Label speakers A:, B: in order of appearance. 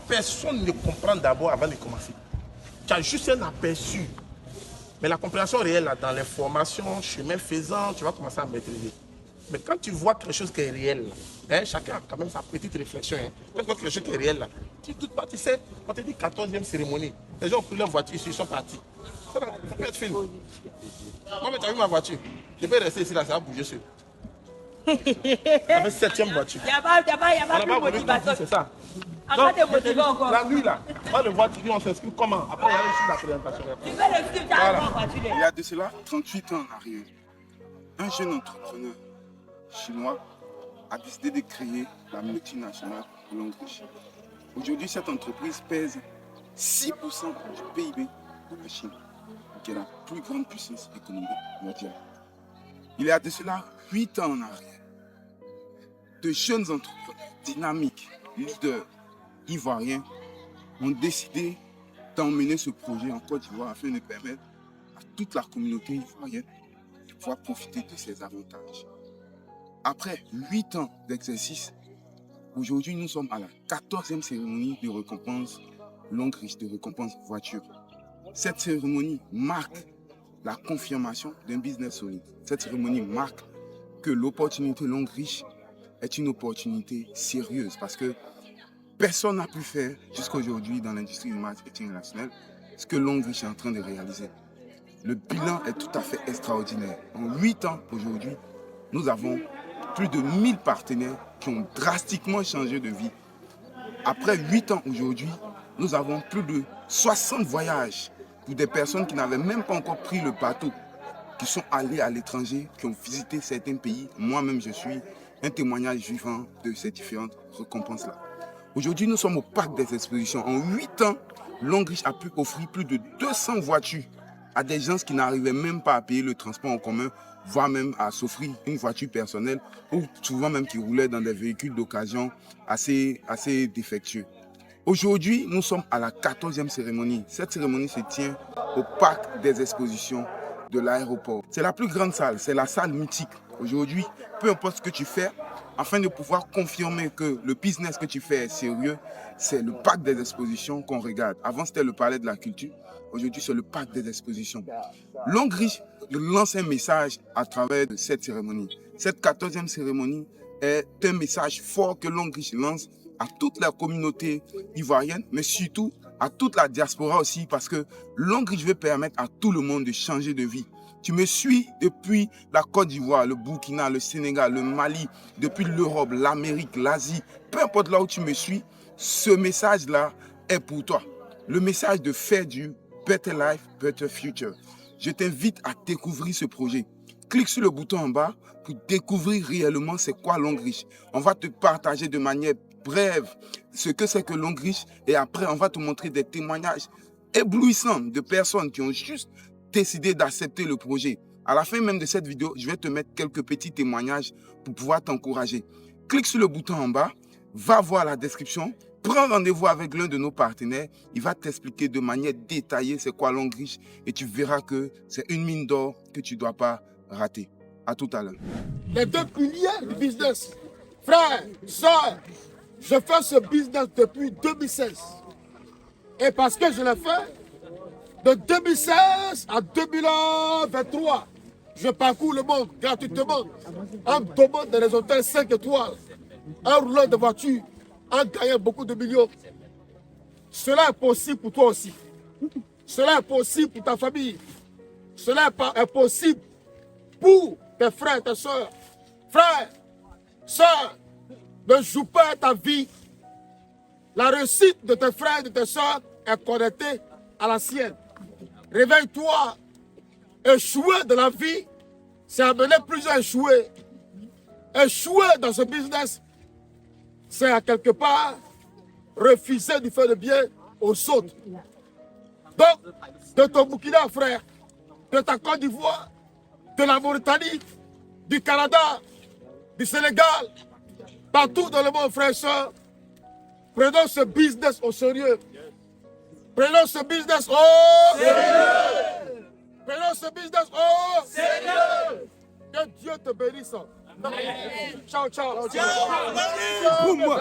A: Personne ne comprend d'abord avant de commencer. Tu as juste un aperçu. Mais la compréhension réelle, là, dans les formations, chemin faisant, tu vas commencer à maîtriser. Mais quand tu vois quelque chose qui est réel, hein, chacun a quand même sa petite réflexion. Hein. Quand tu vois quelque chose qui est réel, là, tu ne doutes pas, tu sais, on te dit 14e cérémonie, les gens ont pris leur voiture ici, ils sont partis. Ça peut être film. Moi, mais tu as vu ma voiture. Je peux rester ici, là, ça va bouger sur. Avec 7e voiture.
B: Il n'y a pas de motivation.
A: C'est ça.
B: Donc,
A: la nuit là, on va le voir, tu dis on s'inscrit comment. Après, il y a aussi la présentation.
B: Tu veux le script à la voiture.
C: Il y a de cela 38 ans en arrière, un jeune entrepreneur chinois a décidé de créer la multinationale Longrich. Aujourd'hui, cette entreprise pèse 6% du PIB de la Chine, qui est la plus grande puissance économique mondiale. Il y a de cela 8 ans en arrière, de jeunes entrepreneurs dynamiques, leaders, ivoiriens, ont décidé d'emmener ce projet en Côte d'Ivoire afin de permettre à toute la communauté ivoirienne de pouvoir profiter de ses avantages. Après 8 ans d'exercice, aujourd'hui nous sommes à la 14e cérémonie de récompense Longrich, de récompense voiture. Cette cérémonie marque la confirmation d'un business solide. Cette cérémonie marque que l'opportunité Longrich est une opportunité sérieuse parce que personne n'a pu faire jusqu'à aujourd'hui dans l'industrie du marketing national ce que Longrich est en train de réaliser. Le bilan est tout à fait extraordinaire. En 8 ans aujourd'hui, nous avons plus de 1000 partenaires qui ont drastiquement changé de vie. Après 8 ans aujourd'hui, nous avons plus de 60 voyages pour des personnes qui n'avaient même pas encore pris le bateau, qui sont allées à l'étranger, qui ont visité certains pays. Moi-même, je suis un témoignage vivant de ces différentes récompenses-là. Aujourd'hui, nous sommes au parc des expositions. En 8 ans, Longrich a pu offrir plus de 200 voitures à des gens qui n'arrivaient même pas à payer le transport en commun, voire même à s'offrir une voiture personnelle, ou souvent même qui roulaient dans des véhicules d'occasion assez défectueux. Aujourd'hui, nous sommes à la 14e cérémonie. Cette cérémonie se tient au parc des expositions de l'aéroport. C'est la plus grande salle, c'est la salle mythique. Aujourd'hui, peu importe ce que tu fais, afin de pouvoir confirmer que le business que tu fais est sérieux, c'est le parc des expositions qu'on regarde. Avant, c'était le palais de la culture. Aujourd'hui, c'est le parc des expositions. Longrich lance un message à travers cette cérémonie. Cette 14e cérémonie est un message fort que Longrich lance à toute la communauté ivoirienne, mais surtout à toute la diaspora aussi, parce que Longrich veut permettre à tout le monde de changer de vie. Tu me suis depuis la Côte d'Ivoire, le Burkina, le Sénégal, le Mali, depuis l'Europe, l'Amérique, l'Asie, peu importe là où tu me suis, ce message-là est pour toi. Le message de faire du Better Life, Better Future. Je t'invite à découvrir ce projet. Clique sur le bouton en bas pour découvrir réellement c'est quoi Longrich. On va te partager de manière brève ce que c'est que Longrich et après on va te montrer des témoignages éblouissants de personnes qui ont juste décidé d'accepter le projet. À la fin même de cette vidéo, je vais te mettre quelques petits témoignages pour pouvoir t'encourager. Clique sur le bouton en bas, va voir la description, prends rendez-vous avec l'un de nos partenaires, il va t'expliquer de manière détaillée c'est quoi Longrich et tu verras que c'est une mine d'or que tu ne dois pas rater. À tout à l'heure.
D: Les deux piliers du business, frères, sœurs, je fais ce business depuis 2016. Et parce que je l'ai fait, de 2016 à 2023, je parcours le monde gratuitement en demandant dans les hôtels 5 étoiles, en roulant de voiture, en gagnant beaucoup de millions. Cela est possible pour toi aussi. Cela est possible pour ta famille. Cela est possible pour tes frères et tes soeurs. Frères, sœurs, ne joue pas ta vie. La réussite de tes frères et de tes soeurs est connectée à la sienne. Réveille-toi. Échouer de la vie, c'est amener plusieurs à échouer. Échouer dans ce business, c'est à quelque part refuser de faire le bien aux autres. Donc, de ton Burkina, frère, de ta Côte d'Ivoire, de la Mauritanie, du Canada, du Sénégal, partout dans le monde, frère et soeur, prenons ce business au sérieux. Prenons ce business au sérieux. Prenons ce business au sérieux. Que Dieu te bénisse. Ciao, ciao.
C: Pour moi.